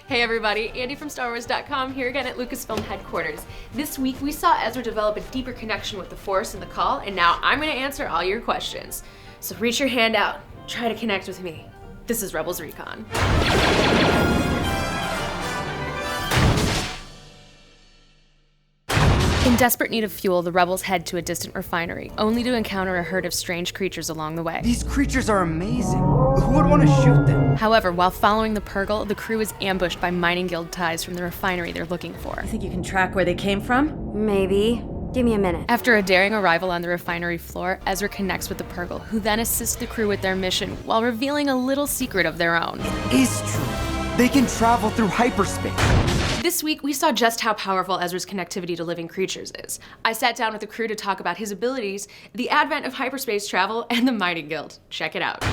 Hey everybody, Andy from StarWars.com here again at Lucasfilm headquarters. This week we saw Ezra develop a deeper connection with the Force in the call, and now I'm going to answer all your questions. So reach your hand out, try to connect with me. This is Rebels Recon. In desperate need of fuel, the rebels head to a distant refinery, only to encounter a herd of strange creatures along the way. These creatures are amazing. Who would want to shoot them? However, while following the purrgil, the crew is ambushed by mining guild ties from the refinery they're looking for. You think you can track where they came from? Maybe. Give me a minute. After a daring arrival on the refinery floor, Ezra connects with the purrgil, who then assists the crew with their mission while revealing a little secret of their own. It is true. They can travel through hyperspace. This week, we saw just how powerful Ezra's connectivity to living creatures is. I sat down with the crew to talk about his abilities, the advent of hyperspace travel, and the mining guild. Check it out.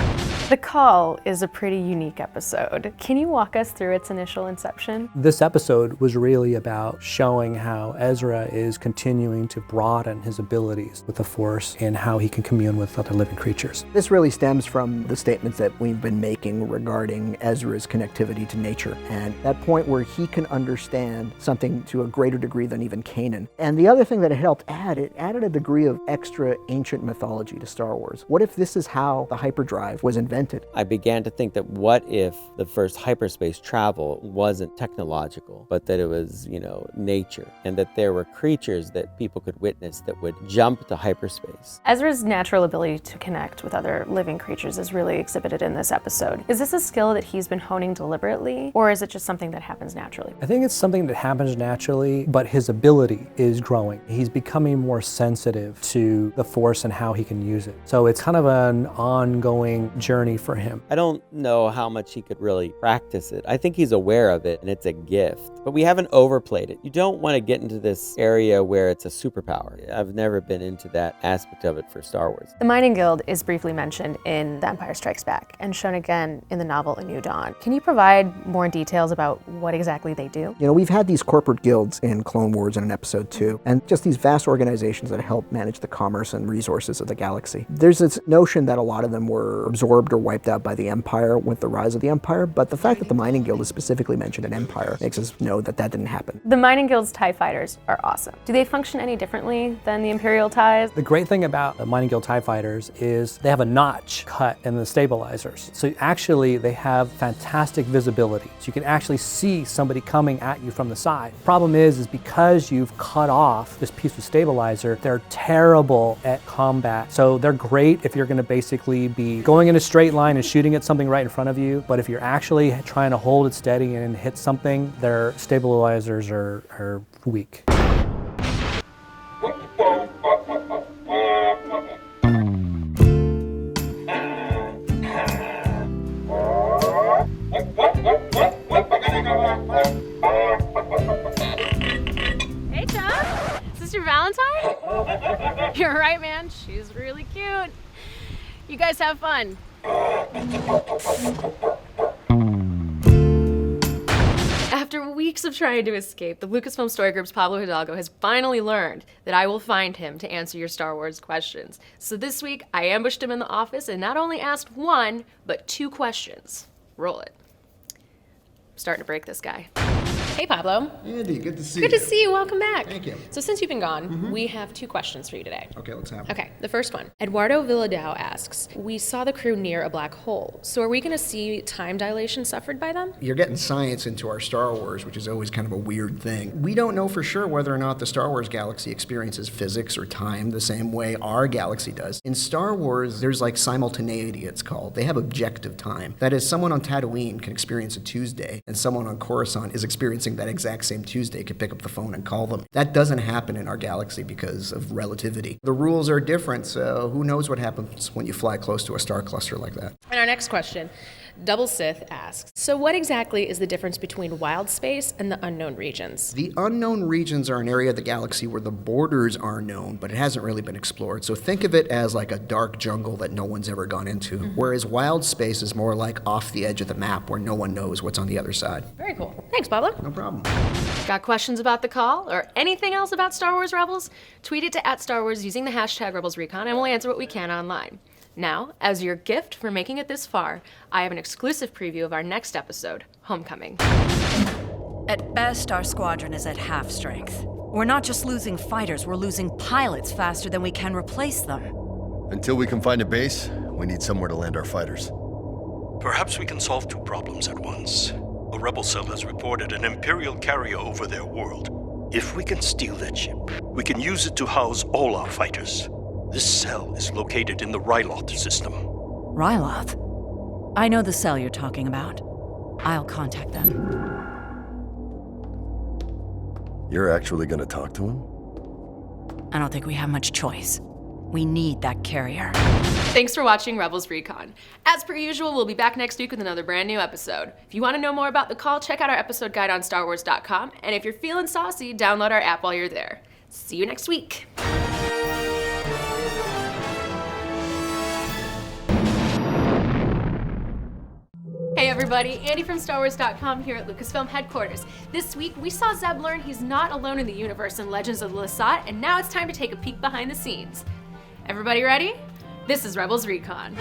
The Call is a pretty unique episode. Can you walk us through its initial inception? This episode was really about showing how Ezra is continuing to broaden his abilities with the Force and how he can commune with other living creatures. This really stems from the statements that we've been making regarding Ezra's connectivity to nature, and that point where he can understand something to a greater degree than even Kanan. And the other thing that it helped add, it added a degree of extra ancient mythology to Star Wars. What if this is how the hyperdrive was invented? I began to think that what if the first hyperspace travel wasn't technological, but that it was, nature, and that there were creatures that people could witness that would jump to hyperspace. Ezra's natural ability to connect with other living creatures is really exhibited in this episode. Is this a skill that he's been honing deliberately, or is it just something that happens naturally? I think it's something that happens naturally, but his ability is growing. He's becoming more sensitive to the Force and how he can use it. So it's kind of an ongoing journey for him. I don't know how much he could really practice it. I think he's aware of it and it's a gift, but we haven't overplayed it. You don't want to get into this area where it's a superpower. I've never been into that aspect of it for Star Wars. The Mining Guild is briefly mentioned in The Empire Strikes Back and shown again in the novel A New Dawn. Can you provide more details about what exactly they do? We've had these corporate guilds in Clone Wars and in Episode 2, and just these vast organizations that help manage the commerce and resources of the galaxy. There's this notion that a lot of them were absorbed or wiped out by the Empire with the rise of the Empire, but the fact that the Mining Guild is specifically mentioned in Empire makes us know that that didn't happen. The Mining Guild's TIE fighters are awesome. Do they function any differently than the Imperial TIEs? The great thing about the Mining Guild TIE fighters is they have a notch cut in the stabilizers. So actually they have fantastic visibility. So you can actually see somebody coming at you from the side. Problem is because you've cut off this piece of stabilizer, they're terrible at combat. So they're great if you're going to basically be going in a straight line and shooting at something right in front of you, but if you're actually trying to hold it steady and hit something, their stabilizers are weak. Hey, Chuck. Is this your Valentine? You're right, man. She's really cute. You guys have fun. After weeks of trying to escape, the Lucasfilm Story Group's Pablo Hidalgo has finally learned that I will find him to answer your Star Wars questions. So this week, I ambushed him in the office and not only asked one, but two questions. Roll it. I'm starting to break this guy. Hey, Pablo. Andy, good to see you. Good to see you. Welcome back. Thank you. So since you've been gone, we have two questions for you today. Okay, let's have it. Okay, the first one. Eduardo Villadao asks, we saw the crew near a black hole, so are we going to see time dilation suffered by them? You're getting science into our Star Wars, which is always kind of a weird thing. We don't know for sure whether or not the Star Wars galaxy experiences physics or time the same way our galaxy does. In Star Wars, there's like simultaneity, it's called. They have objective time. That is, someone on Tatooine can experience a Tuesday, and someone on Coruscant is experiencing that exact same Tuesday, could pick up the phone and call them. That doesn't happen in our galaxy because of relativity. The rules are different, so who knows what happens when you fly close to a star cluster like that. And our next question. Double Sith asks, so what exactly is the difference between wild space and the unknown regions? The unknown regions are an area of the galaxy where the borders are known, but it hasn't really been explored. So think of it as like a dark jungle that no one's ever gone into, whereas wild space is more like off the edge of the map where no one knows what's on the other side. Very cool. Thanks, Pablo. No problem. Got questions about the call or anything else about Star Wars Rebels? Tweet it to @StarWars using the hashtag Rebels Recon and we'll answer what we can online. Now, as your gift for making it this far, I have an exclusive preview of our next episode, Homecoming. At best, our squadron is at half strength. We're not just losing fighters, we're losing pilots faster than we can replace them. Until we can find a base, we need somewhere to land our fighters. Perhaps we can solve two problems at once. A rebel cell has reported an Imperial carrier over their world. If we can steal that ship, we can use it to house all our fighters. This cell is located in the Ryloth system. Ryloth? I know the cell you're talking about. I'll contact them. You're actually gonna talk to him? I don't think we have much choice. We need that carrier. Thanks for watching Rebels Recon. As per usual, we'll be back next week with another brand new episode. If you want to know more about the call, check out our episode guide on StarWars.com, and if you're feeling saucy, download our app while you're there. See you next week. Hey everybody, Andy from StarWars.com here at Lucasfilm headquarters. This week, we saw Zeb learn he's not alone in the universe in Legends of the Lasat, and now it's time to take a peek behind the scenes. Everybody ready? This is Rebels Recon.